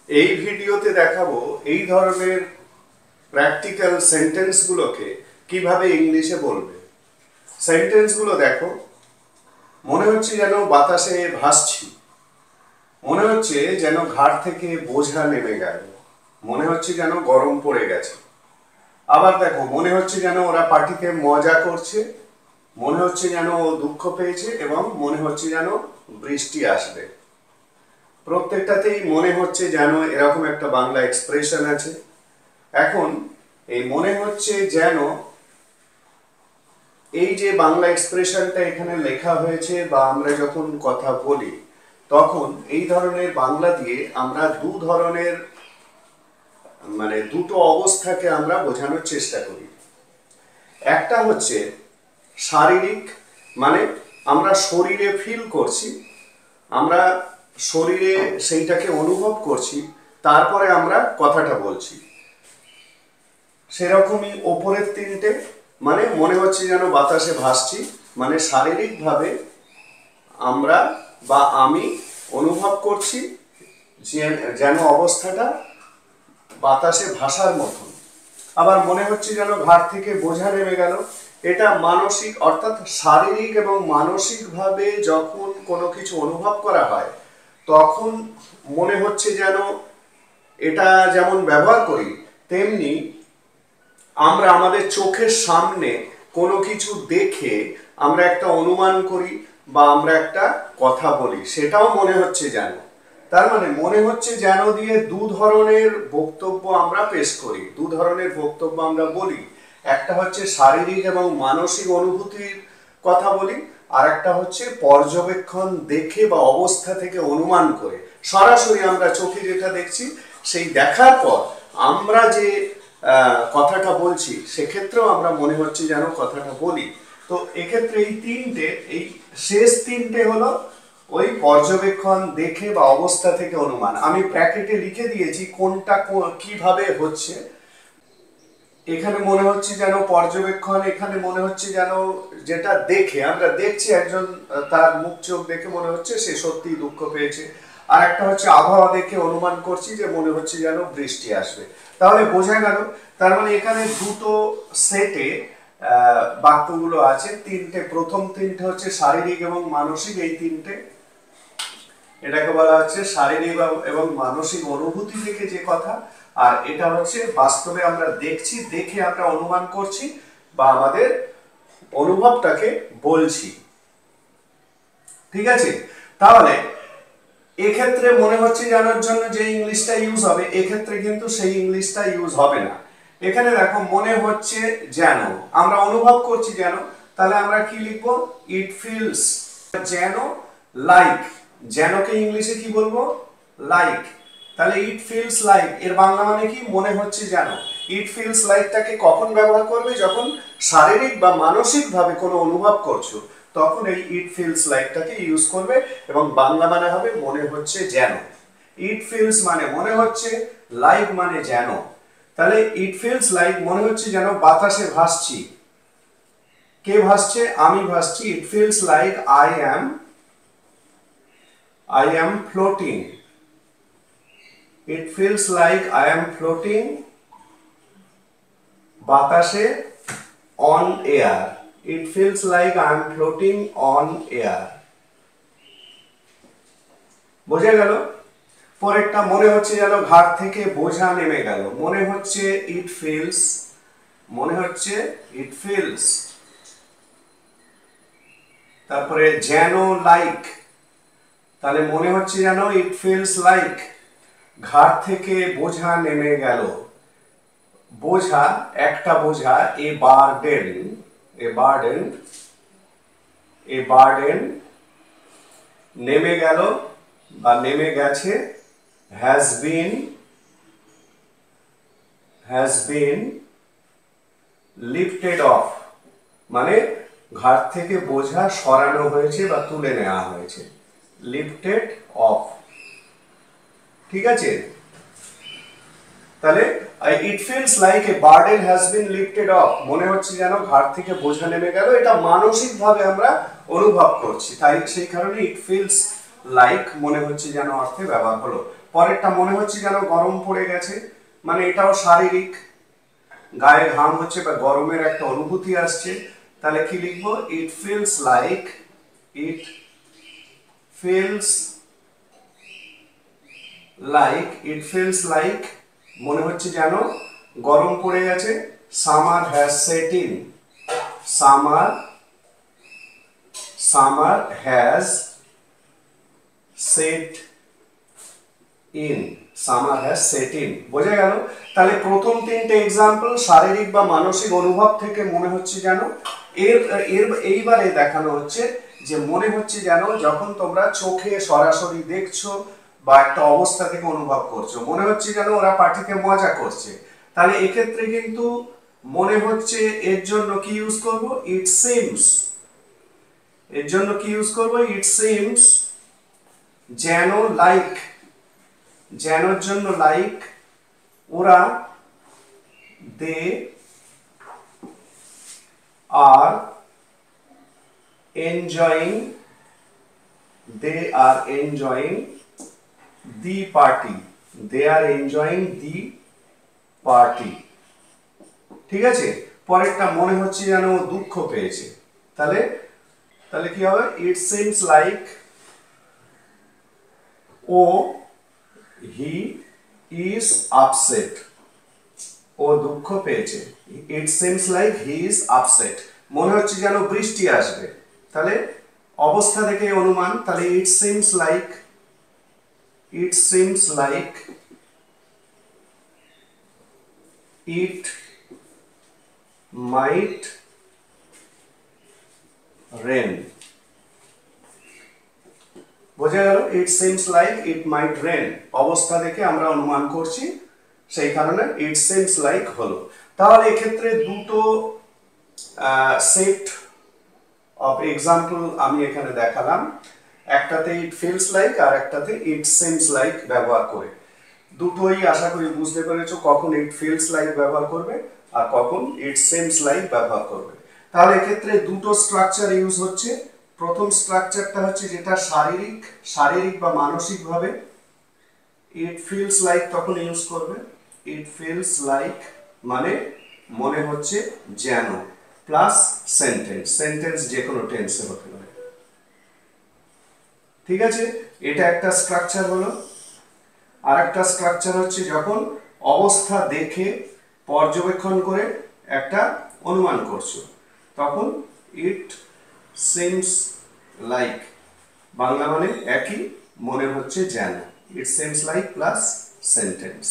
এই ভিডিওতে দেখাবো এই ধরনের প্র্যাকটিক্যাল সেন্টেন্সগুলোকে কিভাবে ইংলিশে বলবে। সেন্টেন্সগুলো দেখো, মনে হচ্ছে যেন বাতাসে ভাসছি, মনে হচ্ছে যেন ঘাড় থেকে বোঝা নেমে গেল, মনে হচ্ছে যেন গরম পড়ে গেছে। আবার দেখো, মনে হচ্ছে যেন ওরা পার্টিতে মজা করছে, মনে হচ্ছে যেন ও দুঃখ পেয়েছে, এবং মনে হচ্ছে যেন বৃষ্টি আসবে। প্রত্যেকটাতেই মনে হচ্ছে যেন এরকম একটা বাংলা এক্সপ্রেশন আছে। এখন এই মনে হচ্ছে যেন, এই যে বাংলা এক্সপ্রেশনটা এখানে লেখা হয়েছে বা আমরা যখন কথা বলি তখন এই ধরনের বাংলা দিয়ে আমরা দু ধরনের দুটো অবস্থাকে আমরা বোঝানোর চেষ্টা করি। একটা হচ্ছে শারীরিক, মানে আমরা শরীরে ফিল করছি, আমরা শরীরে সেইটাকে অনুভব করছি, তারপরে আমরা কথাটা বলছি। সেরকমই ওপরের তিনটে, মানে মনে হচ্ছে যেন বাতাসে ভাসছি, মানে শারীরিকভাবে আমরা বা আমি অনুভব করছি যেন অবস্থাটা বাতাসে ভাসার মতন। আবার মনে হচ্ছে যেন ঘাড় থেকে বোঝা নেমে গেল, এটা মানসিক, অর্থাৎ শারীরিক এবং মানসিকভাবে যখন কোনো কিছু অনুভব করা হয় তখন মনে হচ্ছে যেন, এটা যেমন ব্যবহার করি তেমনি আমরা আমাদের চোখের সামনে কোনো কিছু দেখে আমরা একটা অনুমান করি বা আমরা একটা কথা বলি, সেটাও মনে হচ্ছে যেন। তার মানে মনে হচ্ছে যেন দিয়ে দু ধরনের বক্তব্য আমরা পেশ করি, দু ধরনের বক্তব্য আমরা বলি। একটা হচ্ছে শারীরিক এবং মানসিক অনুভূতির কথা বলি, আর একটা হচ্ছে পর্যবেক্ষণ দেখে বা অবস্থা থেকে অনুমান করে। সরাসরি আমরা চোখে যেটা দেখছি সেই দেখার পর আমরা যে কথাটা বলছি সেক্ষেত্রেও আমরা মনে হচ্ছে যেন কথাটা বলি। তো এক্ষেত্রে এই তিনটে, এই শেষ তিনটে হলো ওই পর্যবেক্ষণ দেখে বা অবস্থা থেকে অনুমান। আমি ব্র্যাকেটে লিখে দিয়েছি কোনটা কিভাবে হচ্ছে। এখানে মনে হচ্ছে যেন পর্যবেক্ষণ, এখানে মনে হচ্ছে যেন যেটা দেখে আমরা দেখছি একজন, তার মুখ চোখ দেখে মনে হচ্ছে সে সত্যি দুঃখ পেয়েছে। আর একটা হচ্ছে আবহাওয়া দেখে অনুমান করছি যে মনে হচ্ছে যেন বৃষ্টি আসবে। তাহলে বোঝা গেল, তার মানে এখানে দুটো সেটে বাক্যগুলো আছে, তিনটে। প্রথম তিনটে হচ্ছে শারীরিক এবং মানসিক, এই তিনটে, এটাকে বলা হচ্ছে শারীরিক এবং মানসিক অনুভূতি থেকে যে কথা। আর এটা হচ্ছে বাস্তবে আমরা দেখছি, দেখে আমরা অনুমান করছি বা আমাদের অনুভবটাকে বলছি। ঠিক আছে? তাহলে এক্ষেত্রে মনে হচ্ছে জানার জন্য যে ইংলিশটা ইউজ হবে, এক্ষেত্রে কিন্তু সেই ইংলিশটা ইউজ হবে না। এখানে দেখো, মনে হচ্ছে যেন, আমরা অনুভব করছি যেন, তাহলে আমরা কি লিখবো? ইট ফিলস যেন, লাইক। যেনকে ইংলিশে কি বলবো? লাইক। তাহলে ইট ফিলস লাইক এর বাংলা মানে কি? মনে হচ্ছে যেন। ইট ফিলস লাইকটাকে কখন ব্যবহার করবে? যখন শারীরিক বা মানসিক ভাবে কোনো অনুভব করছো তখন এই ইট ফিলস লাইকটাকে ইউজ করবে, এবং বাংলা মানে হবে মনে হচ্ছে যেন। ইট ফিলস মানে মনে হচ্ছে, লাইক মানে যেন। তাহলে ইট ফিলস লাইক মনে হচ্ছে যেন বাতাসে ভাসছি। কে ভাসছে? আমি ভাসছি। It feels like I am floating. It feels like I am floating বাতাসে, on air. It feels like I am floating on air. বোঝা গেল? পরেরটা, মনে হচ্ছে যেন ঘাট থেকে বোঝা নেমে গেল। মনে হচ্ছে it feels, মনে হচ্ছে it feels। তারপরে যেন, লাইক। তাহলে মনে হচ্ছে যেন it feels like ঘাট থেকে বোঝা নেমে গেল। বোঝা, একটা বোঝা, এ বার্ডেন, নেমে গেল বা নেমে গেছে। has been lifted off, মানে ঘাট থেকে বোঝা সরানো হয়েছে বা তুলে নেওয়া হয়েছে। Lifted of. ঠিক আছে? তাহলে ইট feels like a burden has been lifted of, মনে হচ্ছে যেন ঘাট থেকে বোঝা নেমে গেল। এটা মানসিক ভাবে আমরা অনুভব করছি, তাই সেই কারণে ইট ফিলস লাইক মনে হচ্ছে যেন অর্থে ব্যবহার হলো। পরেরটা মনে হচ্ছে যেন গরম পড়ে গেছে, মানে এটাও শারীরিক, গায়ে ঘাম হচ্ছে বা গরমের একটা অনুভূতি আসছে। তাহলে কি লিখবো? ইট ফিলস লাইক, ইট ফিলস লাইক, ইট ফিলস লাইক মনে হচ্ছে যেন গরম পড়ে গেছে। Summer has set in, summer, summer has set in, summer has set in. বোঝা গেল? তাহলে প্রথম তিনটে এক্সাম্পল শারীরিক বা মানসিক অনুভব থেকে মনে হচ্ছে যেন। এইবারে দেখানো হচ্ছে যে মনে হচ্ছে যেন যখন তোমরা চোখে সরাসরি দেখছো বা একটা অবস্থা থেকে অনুভব করছো, মনে হচ্ছে যেন ওরা পার্টিতে মজা করছে। তাহলে এক্ষেত্রে কিন্তু মনে হচ্ছে এর জন্য কি ইউজ করব? It seems. এর জন্য কি ইউজ করব? It seems. যেন লাইক, যেনর জন্য লাইক, ওরা, they are enjoying, they are enjoying the party, they are enjoying the party. ঠিক আছে? পরেরটা মনে হচ্ছে যেন ও দুঃখ পেয়েছে। তাহলে তাহলে কি হবে? ইট সিমস লাইক ও হি ইজ আপসেট, ও দুঃখ পেয়েছে। It seems like he is upset, মনে হচ্ছে যেন বৃষ্টি আসবে। তাহলে অবস্থা থেকে অনুমান, তাহলে it seems like, it seems like it might rain. বোঝা গেল? It seems like it might rain, অবস্থা দেখে আমরা অনুমান করছি, সেই কারণে ইট সিমস লাইক হলো। তাহলে এক্ষেত্রে দুটো সেট অফ এক্সাম্পল আমি এখানে দেখালাম, একটাতে ইট ফিলস লাইক আর একটাতে ইট সিমস লাইক ব্যবহার করে। দুটোই আশা করি বুঝতে পেরেছো কখন ইট ফিলস লাইক ব্যবহার করবে আর কখন ইট সিমস লাইক ব্যবহার করবে। তাহলে এক্ষেত্রে দুটো স্ট্রাকচার ইউজ হচ্ছে। প্রথম স্ট্রাকচারটা হচ্ছে যেটা শারীরিক, শারীরিক বা মানসিক ভাবে ইট ফিলস লাইক তখন ইউজ করবে। ইট ফিলস লাইক মানে মনে হচ্ছে যেন, প্লাস সেন্টেন্স, সেন্টেন্স যে কোনো টেন্সে হতে পারে। ঠিক আছে? এটা একটা স্ট্রাকচার হলো। আর একটা স্ট্রাকচার হচ্ছে যখন অবস্থা দেখে পর্যবেক্ষণ করে একটা অনুমান করছো, তখন ইট সিমস লাইক, বাংলা মানে একই, মনে হচ্ছে যেন, ইট সিমস লাইক প্লাস সেন্টেন্স।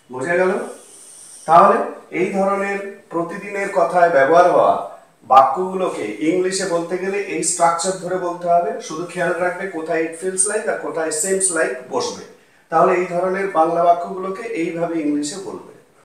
বোঝা গেল? তাহলে এই ধরনের প্রতিদিনের কথায় ব্যবহার হওয়া বাক্যগুলোকে ইংলিশে বলতে গেলে এই স্ট্রাকচার ধরে বলতে হবে। শুধু খেয়াল রাখবে কোথায় ইট ফিলস লাইক আর কোথায় সিমস লাইক বসবে। তাহলে এই ধরনের বাংলা বাক্যগুলোকে এইভাবে ইংলিশে বলবে।